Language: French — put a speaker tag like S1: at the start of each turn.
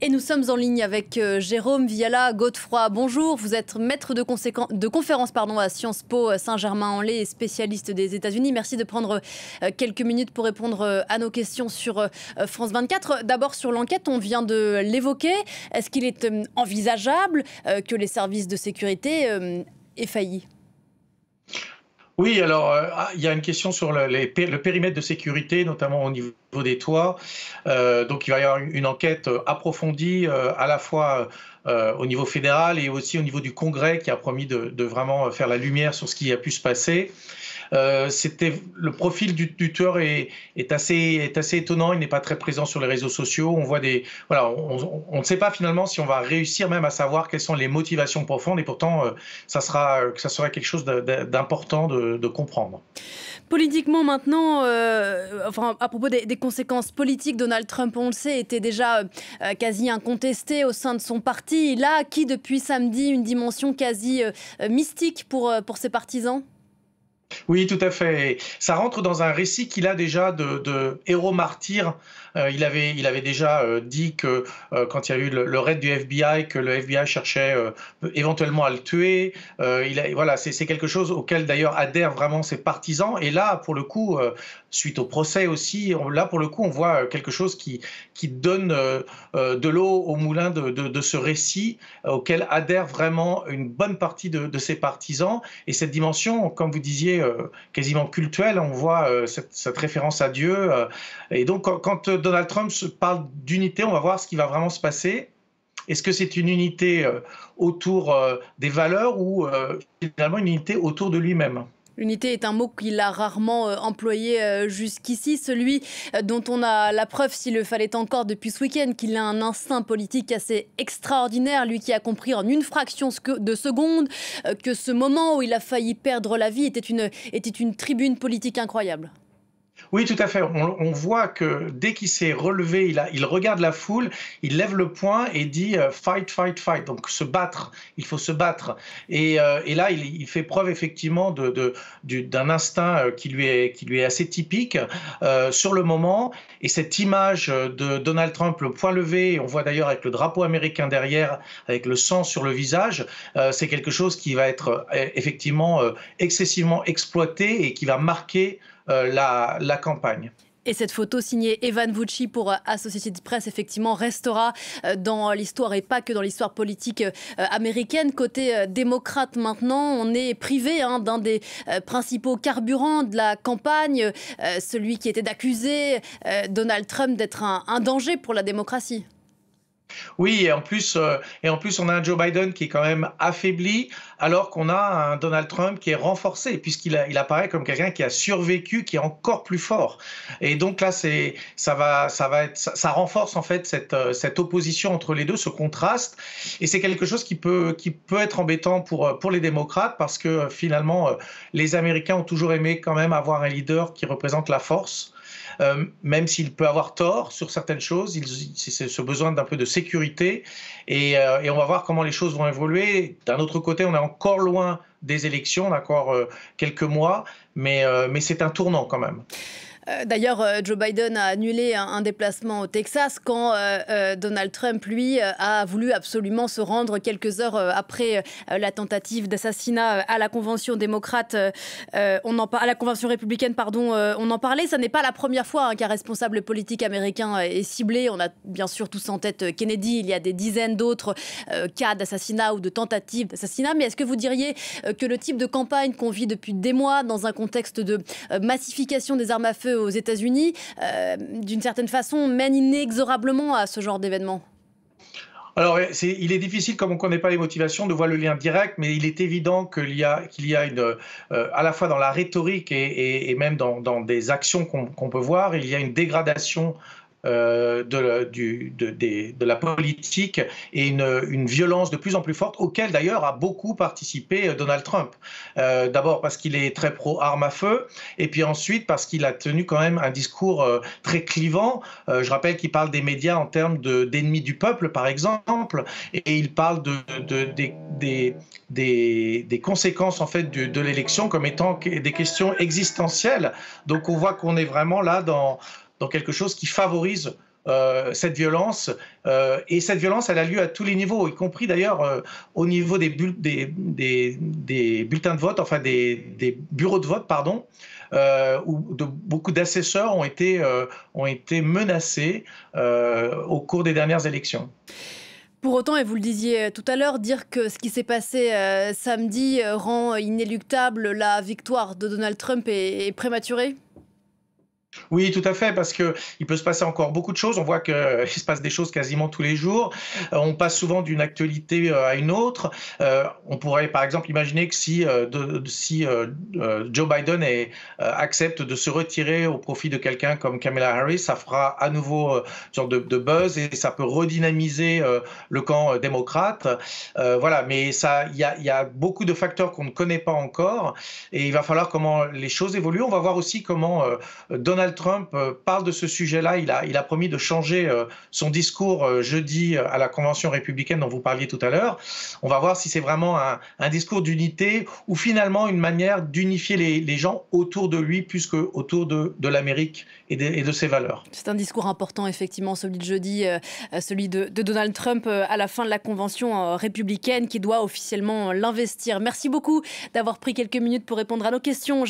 S1: Et nous sommes en ligne avec Jérôme Viala-Godefroy. Bonjour, vous êtes maître de conférence à Sciences Po Saint-Germain-en-Laye et spécialiste des États-Unis. Merci de prendre quelques minutes pour répondre à nos questions sur France 24. D'abord sur l'enquête, on vient de l'évoquer. Est-ce qu'il est envisageable que les services de sécurité aient failli ?
S2: Oui, alors il y a une question sur le périmètre de sécurité, notamment au niveau des toits. Donc il va y avoir une enquête approfondie à la fois au niveau fédéral et aussi au niveau du Congrès qui a promis de vraiment faire la lumière sur ce qui a pu se passer. Le profil du tueur est assez étonnant. Il n'est pas très présent sur les réseaux sociaux. On voit on ne sait pas finalement si on va réussir même à savoir quelles sont les motivations profondes. Et pourtant, ça sera quelque chose d'important de comprendre.
S1: Politiquement maintenant, à propos des conséquences politiques, Donald Trump, on le sait, était déjà quasi incontesté au sein de son parti. Il a acquis depuis samedi une dimension quasi mystique pour ses partisans.
S2: Oui, tout à fait. Ça rentre dans un récit qu'il a déjà de héros martyr. Il avait déjà dit que quand il y a eu le raid du FBI, que le FBI cherchait éventuellement à le tuer. C'est quelque chose auquel d'ailleurs adhèrent vraiment ses partisans. Et là, pour le coup, suite au procès aussi, on voit quelque chose qui donne de l'eau au moulin de ce récit auquel adhère vraiment une bonne partie de ses partisans. Et cette dimension, comme vous disiez, quasiment cultuelle, on voit cette référence à Dieu. Et donc, quand Donald Trump parle d'unité, on va voir ce qui va vraiment se passer. Est-ce que c'est une unité autour des valeurs ou finalement une unité autour de lui-même ?
S1: L'unité est un mot qu'il a rarement employé jusqu'ici, celui dont on a la preuve, s'il le fallait encore depuis ce week-end, qu'il a un instinct politique assez extraordinaire, lui qui a compris en une fraction de seconde que ce moment où il a failli perdre la vie était une tribune politique incroyable.
S2: Oui, tout à fait. On voit que dès qu'il s'est relevé, il regarde la foule, il lève le poing et dit fight, fight, fight. Donc se battre, il faut se battre. Et là, il fait preuve effectivement d'un instinct qui lui est assez typique sur le moment. Et cette image de Donald Trump, le poing levé, on voit d'ailleurs avec le drapeau américain derrière, avec le sang sur le visage, c'est quelque chose qui va être effectivement excessivement exploité et qui va marquer la campagne.
S1: Et cette photo signée Evan Vucci pour Associated Press, effectivement, restera dans l'histoire et pas que dans l'histoire politique américaine. Côté démocrate maintenant, on est privé d'un des principaux carburants de la campagne, celui qui était d'accuser Donald Trump d'être un danger pour la démocratie.
S2: Oui, et en plus, on a un Joe Biden qui est quand même affaibli, alors qu'on a un Donald Trump qui est renforcé, puisqu'il apparaît comme quelqu'un qui a survécu, qui est encore plus fort. Et donc là, ça renforce en fait cette opposition entre les deux, ce contraste. Et c'est quelque chose qui peut être embêtant pour les démocrates, parce que finalement, les Américains ont toujours aimé quand même avoir un leader qui représente la force. Même s'il peut avoir tort sur certaines choses, c'est ce besoin d'un peu de sécurité. Et on va voir comment les choses vont évoluer. D'un autre côté, on est encore loin des élections, on a encore quelques mois, mais c'est un tournant quand même.
S1: D'ailleurs, Joe Biden a annulé un déplacement au Texas quand Donald Trump, lui, a voulu absolument se rendre quelques heures après la tentative d'assassinat à la convention démocrate, à la convention républicaine, pardon, on en parlait. Ça n'est pas la première fois qu'un responsable politique américain est ciblé. On a bien sûr tous en tête Kennedy. Il y a des dizaines d'autres cas d'assassinat ou de tentatives d'assassinat. Mais est-ce que vous diriez que le type de campagne qu'on vit depuis des mois dans un contexte de massification des armes à feu aux États-Unis, d'une certaine façon, mène inexorablement à ce genre d'événement?
S2: Alors, il est difficile, comme on ne connaît pas les motivations, de voir le lien direct, mais il est évident qu'il y a à la fois dans la rhétorique et même dans des actions qu'on peut voir, il y a une dégradation de la politique et une violence de plus en plus forte, auquel d'ailleurs a beaucoup participé Donald Trump. D'abord parce qu'il est très pro-armes à feu, et puis ensuite parce qu'il a tenu quand même un discours très clivant. Je rappelle qu'il parle des médias en termes d'ennemis du peuple, par exemple, et il parle des conséquences en fait de l'élection comme étant des questions existentielles. Donc on voit qu'on est vraiment là dans quelque chose qui favorise cette violence. Et cette violence, elle a lieu à tous les niveaux, y compris d'ailleurs au niveau des bulletins de vote, enfin des bureaux de vote, pardon, où beaucoup d'assesseurs ont été menacés au cours des dernières élections.
S1: Pour autant, et vous le disiez tout à l'heure, dire que ce qui s'est passé samedi rend inéluctable la victoire de Donald Trump est prématuré?
S2: Oui, tout à fait, parce que il peut se passer encore beaucoup de choses. On voit qu'il se passe des choses quasiment tous les jours. On passe souvent d'une actualité à une autre. On pourrait, par exemple, imaginer que si Joe Biden accepte de se retirer au profit de quelqu'un comme Kamala Harris, ça fera à nouveau une sorte de buzz et ça peut redynamiser le camp démocrate. Voilà, mais il y a beaucoup de facteurs qu'on ne connaît pas encore et il va falloir comment les choses évoluent. On va voir aussi comment Donald Trump parle de ce sujet-là. Il a promis de changer son discours jeudi à la convention républicaine dont vous parliez tout à l'heure. On va voir si c'est vraiment un discours d'unité ou finalement une manière d'unifier les gens autour de lui plus qu'autour de l'Amérique et de ses valeurs.
S1: C'est un discours important, effectivement, celui de jeudi, celui de Donald Trump à la fin de la convention républicaine qui doit officiellement l'investir. Merci beaucoup d'avoir pris quelques minutes pour répondre à nos questions.